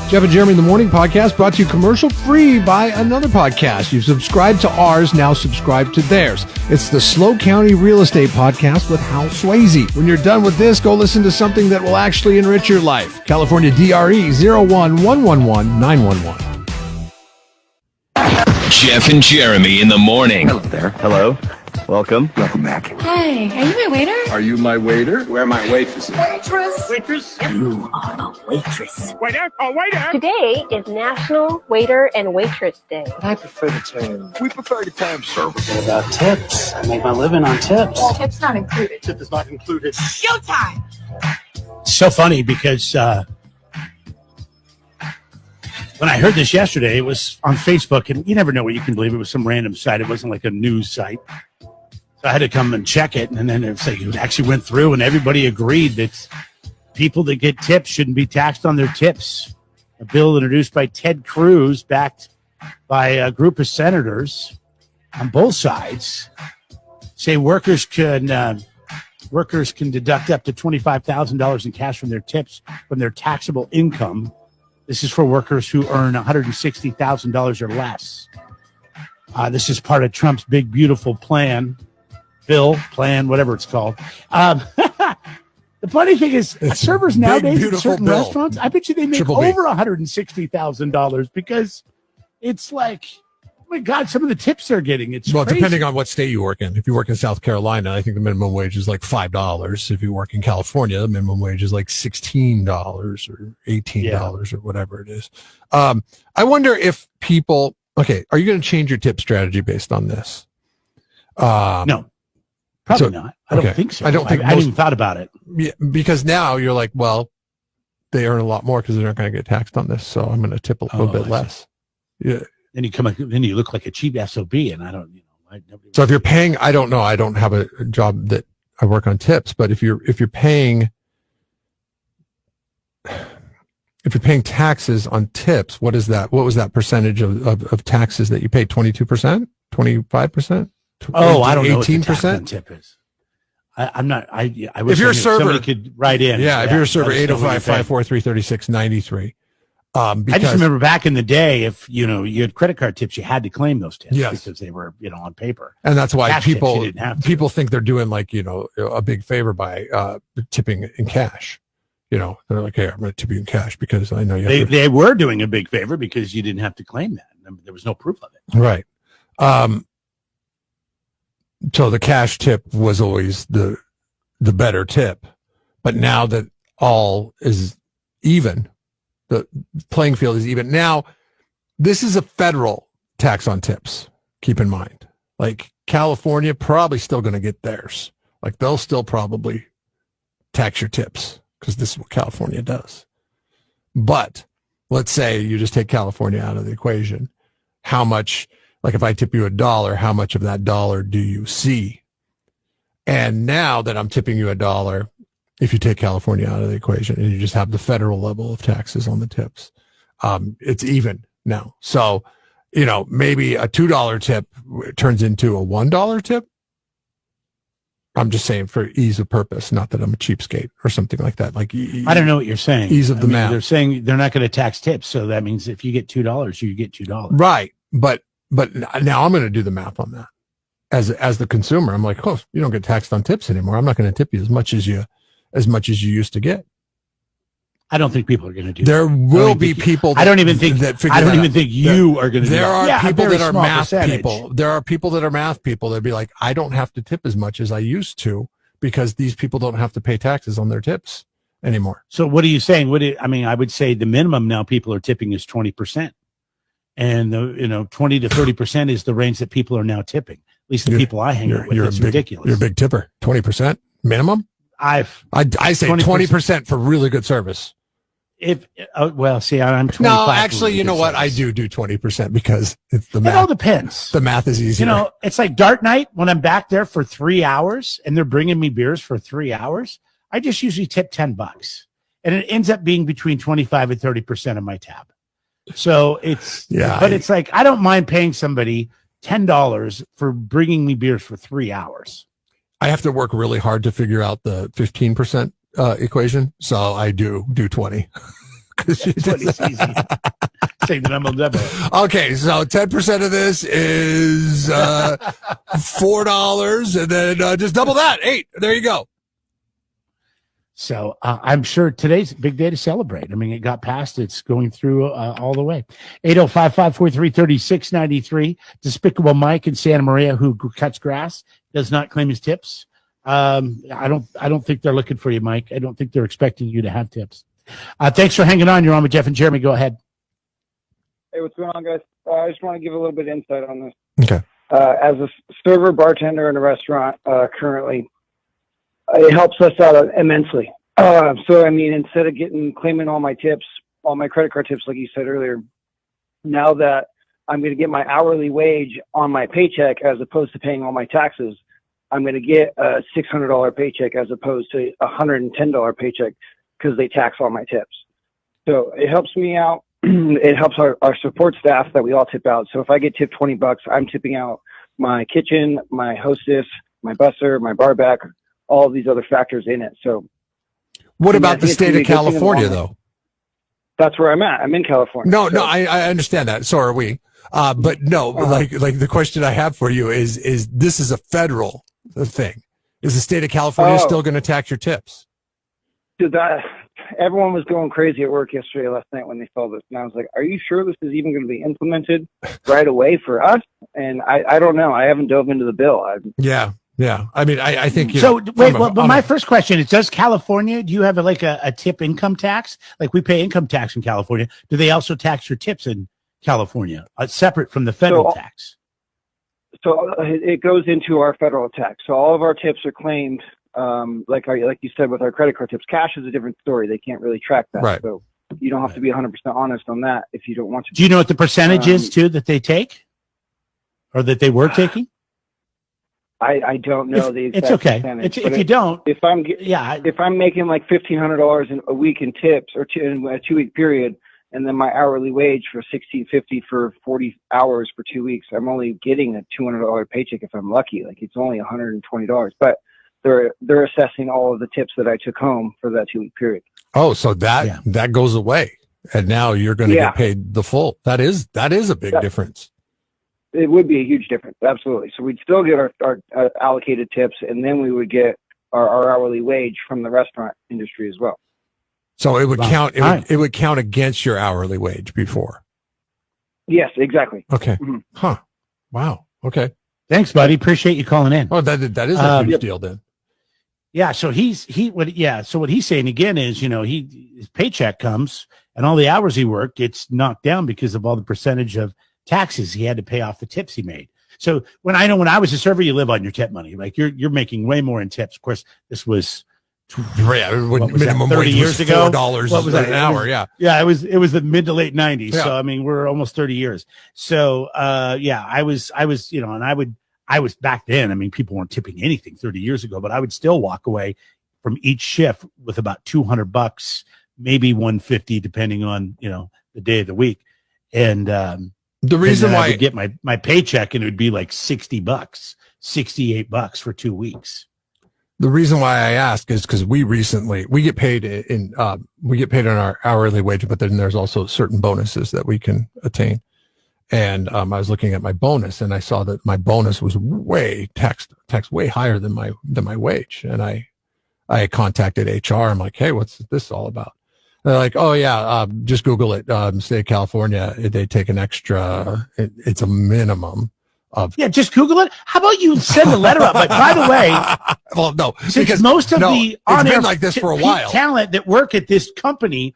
Jeff and Jeremy in the Morning podcast brought to you commercial free by another podcast. You've subscribed to ours, now subscribe to theirs. It's the Slow County Real Estate Podcast with Hal Swayze. When you're done with this, go listen to something that will actually enrich your life. California DRE 011111911. Jeff and Jeremy in the morning. Hello there. Hello. Welcome. Welcome back. Hi, are you my waiter? Are you my waiter? Where are my waitresses? Waitress? You are a waitress. Waiter! Oh, waiter! Today is National Waiter and Waitress Day. I prefer the term. We prefer the term service. What about tips? I make my living on tips. Tip's not included. Tip is not included. Showtime! So funny because when I heard this yesterday, it was on Facebook, and you never know what you can believe. It was some random site. It wasn't like a news site. So I had to come and check it, and then it actually went through, and everybody agreed that people that get tips shouldn't be taxed on their tips. A bill introduced by Ted Cruz, backed by a group of senators on both sides, say workers can deduct up to $25,000 in cash from their tips from their taxable income. This is for workers who earn $160,000 or less. This is part of Trump's big, beautiful plan, whatever it's called. The funny thing is, servers nowadays in certain restaurants, I bet you they make over $160,000 because it's like, oh my God, some of the tips they're getting. It's crazy. Depending on what state you work in. If you work in South Carolina, I think the minimum wage is like $5. If you work in California, the minimum wage is like $16 or $18 or whatever it is. I wonder if people, are you going to change your tip strategy based on this? No. Probably not. I don't think so. I hadn't even thought about it. Yeah, because now you're like, well, they earn a lot more because they're not going to get taxed on this, so I'm going to tip a little bit less. Yeah. Then you look like a cheap SOB, and I don't, So if you're paying, I don't know. I don't have a job that I work on tips, but if you're paying taxes on tips, what is that? What was that percentage of taxes that you pay? 22%, 25%? I don't know. 18% tip is. I'm not. I wish if you're a server, somebody could write in. Yeah, if you're a server, 805-543-3693. I just remember back in the day, if you had credit card tips, you had to claim those tips because they were on paper. And that's why Cash people think they're doing a big favor by tipping in cash. They're like, hey, I'm going to tip you in cash because I know you. They were doing a big favor because you didn't have to claim that. There was no proof of it. Right. So the cash tip was always the better tip, but now that all is even, the playing field is even. Now, this is a federal tax on tips. Keep in mind, like California probably still going to get theirs. Like they'll still probably tax your tips because this is what California does. But let's say you just take California out of the equation. How much? Like if I tip you $1, how much of that dollar do you see? And now that I'm tipping you $1, if you take California out of the equation and you just have the federal level of taxes on the tips, it's even now. So, maybe a $2 tip turns into a $1 tip. I'm just saying for ease of purpose, not that I'm a cheapskate or something like that. Like I don't know what you're saying. Ease of the math. They're saying they're not going to tax tips, so that means if you get $2, you get $2. Right, but now I'm going to do the math on that as the consumer. I'm like, oh, you don't get taxed on tips anymore. I'm not going to tip you as much as you used to get. I don't think people are going to do there that. Will be people. I don't even think that. I don't even think you are going to. There are people that are math percentage. people. There are people that are math people. They'd be like, I don't have to tip as much as I used to because these people don't have to pay taxes on their tips anymore. So what are you saying? I would say the minimum now people are tipping is 20%. And 20 to 30% is the range that people are now tipping. At least the people I hang out with. It's ridiculous. You're a big tipper. 20% minimum. I say 20% for really good service. I'm 25. No, actually, you know what? I do 20% because it's the math. It all depends. The math is easier. It's like dart night when I'm back there for 3 hours and they're bringing me beers for 3 hours. I just usually tip $10, and it ends up being between 25 and 30% of my tab. So it's like, I don't mind paying somebody $10 for bringing me beers for 3 hours. I have to work really hard to figure out the 15% equation. So I do 20 It's easy. Take the number double. Okay, so 10% of this is $4, and then just double that, $8. There you go. So I'm sure today's a big day to celebrate. I mean, it got passed. It's going through all the way. 805-543-3693. Despicable Mike in Santa Maria, who cuts grass, does not claim his tips. I don't think they're looking for you, Mike. I don't think they're expecting you to have tips. Thanks for hanging on. You're on with Jeff and Jeremy. Go ahead. Hey, what's going on, guys? I just want to give a little bit of insight on this. Okay. As a server, bartender in a restaurant currently, it helps us out immensely. So, I mean, instead of claiming all my tips, all my credit card tips, like you said earlier, now that I'm going to get my hourly wage on my paycheck as opposed to paying all my taxes, I'm going to get a $600 paycheck as opposed to a $110 paycheck because they tax all my tips. So it helps me out. It helps our support staff that we all tip out. So if I get tipped $20, I'm tipping out my kitchen, my hostess, my busser, my bar back, all of these other factors in it. So what about the state of California, though? That's where I'm at. I'm in California. No, I understand that. So are we. But no, like the question I have for you is this is a federal thing. Is the state of California still going to tax your tips? Dude, everyone was going crazy at work yesterday, last night when they saw this. And I was like, are you sure this is even going to be implemented right away for us? And I don't know. I haven't dove into the bill. Yeah. I mean, I think. But my first question is: does California? Do you have a tip income tax? Like we pay income tax in California. Do they also tax your tips in California, separate from the federal tax? So it goes into our federal tax. So all of our tips are claimed, like you said, with our credit card tips. Cash is a different story. They can't really track that. Right. So you don't have to be 100% honest on that if you don't want to. Do you know what the percentage is too that they take, or that they were taking? I don't know the exact it's okay. percentage. If you don't, if I'm making like $1,500 a week in tips or in a 2-week period, and then my hourly wage for $16.50 for 40 hours for 2 weeks, I'm only getting a $200 paycheck if I'm lucky. Like it's only $120, but they're assessing all of the tips that I took home for that 2-week period. Oh, so that goes away, and now you're going to get paid the full. That is a big difference. It would be a huge difference, absolutely. So we'd still get our allocated tips, and then we would get our hourly wage from the restaurant industry as well. So it would count. It would count against your hourly wage before. Yes, exactly. Okay. Mm-hmm. Huh. Wow. Okay. Thanks, buddy. Appreciate you calling in. Oh, that is a huge deal then. Yeah. So So what he's saying again is, his paycheck comes and all the hours he worked gets knocked down because of all the percentage of taxes he had to pay off the tips he made. So when I was a server, you live on your tip money. Like you're making way more in tips. Of course, this was minimum 30 years ago. $4 an hour. Yeah. Yeah. It was the mid to late 90s. Yeah. So, I mean, we're almost 30 years. So, I was, and I was back then. I mean, people weren't tipping anything 30 years ago, but I would still walk away from each shift with about $200, maybe $150, depending on, the day of the week. And, the reason why I would get my paycheck and it would be like $60, $68 for 2 weeks. The reason why I ask is because we get paid on our hourly wage, but then there's also certain bonuses that we can attain. And I was looking at my bonus, and I saw that my bonus was taxed way higher than my wage. And I contacted HR. I'm like, hey, what's this all about? And they're like, oh yeah, just Google it. State of California, they take an extra. It's a minimum. Just Google it. How about you send a letter up? But by the way, well, no, because most of the it's been like this for a while. Talent that work at this company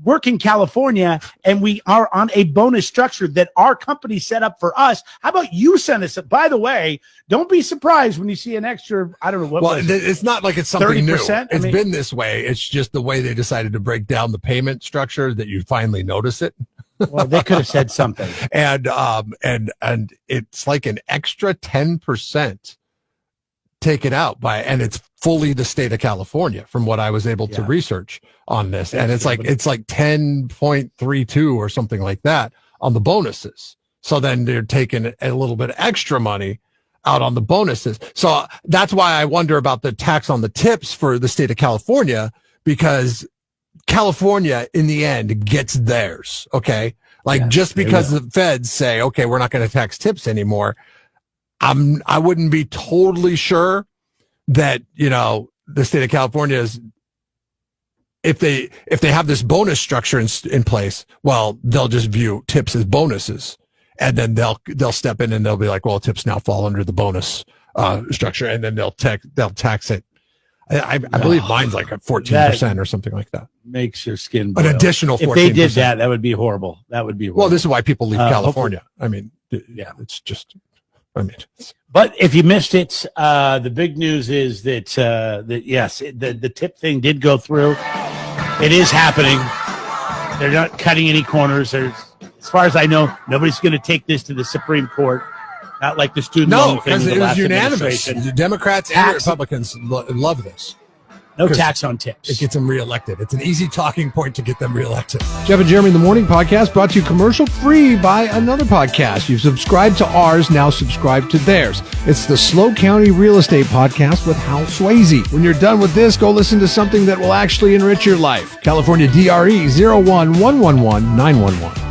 work in California, and we are on a bonus structure that our company set up for us. How about you send us? By the way, don't be surprised when you see an extra. I don't know what. Well, it's not like it's something new. It's been this way. It's just the way they decided to break down the payment structure that you finally notice it. Well, they could have said something. And it's like an extra 10% taken out and it's fully the state of California from what I was able to research on this. And it's like 10.32 or something like that on the bonuses. So then they're taking a little bit extra money out on the bonuses. So that's why I wonder about the tax on the tips for the state of California, because California in the end gets theirs. Okay. Like Yes, just they because will. the feds say, okay, we're not going to tax tips anymore. I wouldn't be totally sure that, the state of California is, if they have this bonus structure in place, well, they'll just view tips as bonuses, and then they'll step in and they'll be like, well, tips now fall under the bonus structure, and then they'll tax it. I believe mine's like at 14% or something like that. Makes your skin boil. An additional 14%. If they did that would be horrible. That would be horrible. Well, this is why people leave California. Hopefully. It's just, But if you missed it, the big news is that yes, the tip thing did go through. It is happening. They're not cutting any corners. As far as I know, nobody's going to take this to the Supreme Court. Not like the student loan thing. because with it the was last unanimous. administration. The Democrats and Republicans love this. No tax on tips. It gets them reelected. It's an easy talking point to get them reelected. Jeff and Jeremy in the Morning podcast brought to you commercial free by another podcast. You've subscribed to ours, now subscribe to theirs. It's the Slow County Real Estate Podcast with Hal Swayze. When you're done with this, go listen to something that will actually enrich your life. California DRE 011111911.